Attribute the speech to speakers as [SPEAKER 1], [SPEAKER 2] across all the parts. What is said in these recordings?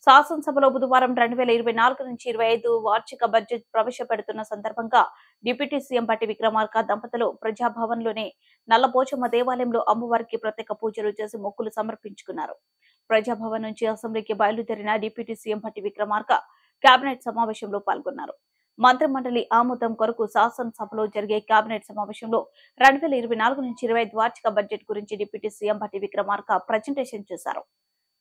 [SPEAKER 1] శాసనసభలో బుధవారం 2024 నుంచి 25 వార్షిక బడ్జెట్ ప్రవేశపెడుతున్న సందర్భంగా డిప్యూటీ సీఎం భట్టి విక్రమార్క దంపతులు ప్రజాభవన్లోని నల్లపోచమ్మ దేవాలయంలో అమ్మవారికి ప్రత్యేక పూజలు చేసి మొక్కులు సమర్పించుకున్నారు. ప్రజాభవన్ నుంచి అసెంబ్లీకి బయలుదేరిన deputy CM Bhatti Vikramarka cabinet సమావేశంలో పాల్గొన్నారు. మంత్రిమండలి ఆమోదం కొరకు శాసనసభలో జరిగే కేబినెట్ సమావేశంలో 2024 నుంచి 25 వార్షిక బడ్జెట్ గురించి deputy CM Bhatti Vikramarka presentation చేశారు.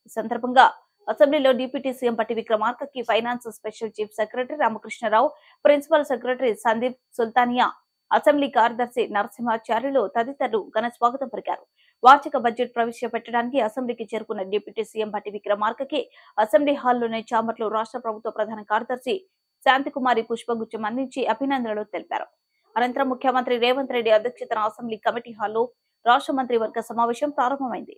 [SPEAKER 1] ఈ సందర్భంగా అసెంబ్లీలో డిప్యూటీ సీఎం భట్టి విక్రమార్కకి finance special chief secretary Ramakrishna Rao, principal secretary Sandeep Sultania, assembly కార్యదర్శి నరసింహాచార్యులు తదితరులు ఘన స్వాగతం పలికారు. వార్షిక బడ్జెట్ ప్రవేశపెట్టడానికి అసెంబ్లీకి చేరుకున్న డిప్యూటీ సీఎం భట్టి విక్రమార్కకి అసెంబ్లీ హాల్లోని చాంబర్లో రాష్ట్ర ప్రభుత్వ ప్రధాన కార్యదర్శి శాంతికుమారి పుష్పగుచ్చం అందించి అభినందనలు తెలిపారు. అనంతరం ముఖ్యమంత్రి రేవంత్ రెడ్డి అధ్యక్షతన అసెంబ్లీ కమిటీ హాల్లో రాష్ట్ర మంత్రివర్గ సమావేశం ప్రారంభమైంది.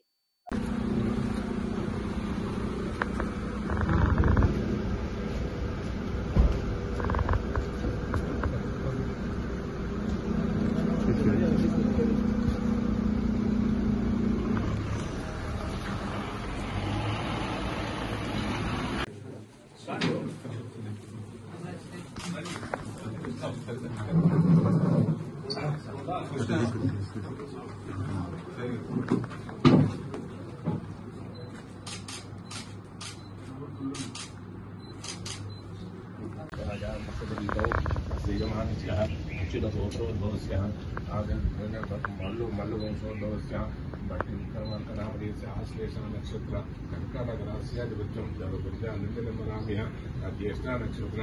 [SPEAKER 2] नक्षत्र कर्कटकराश्याधिपत्यं ज्येष्ठा नक्षत्र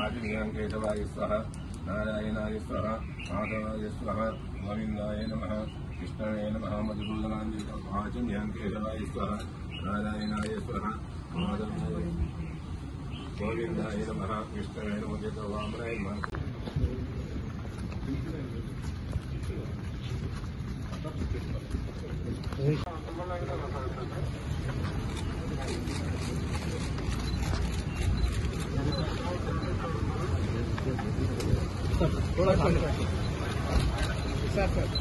[SPEAKER 2] आदिकेशवाय स्वः नारायणाय स्वः माधवाय स्वः गोविन्दाय नमः कृष्णाय नमः मधुसूदनाय केशवाय स्वः नारायणाय स्वः माधवाय गोविन्दाय नमः कृष्णाय नमः वामनाय नमः
[SPEAKER 3] थोड़ा सर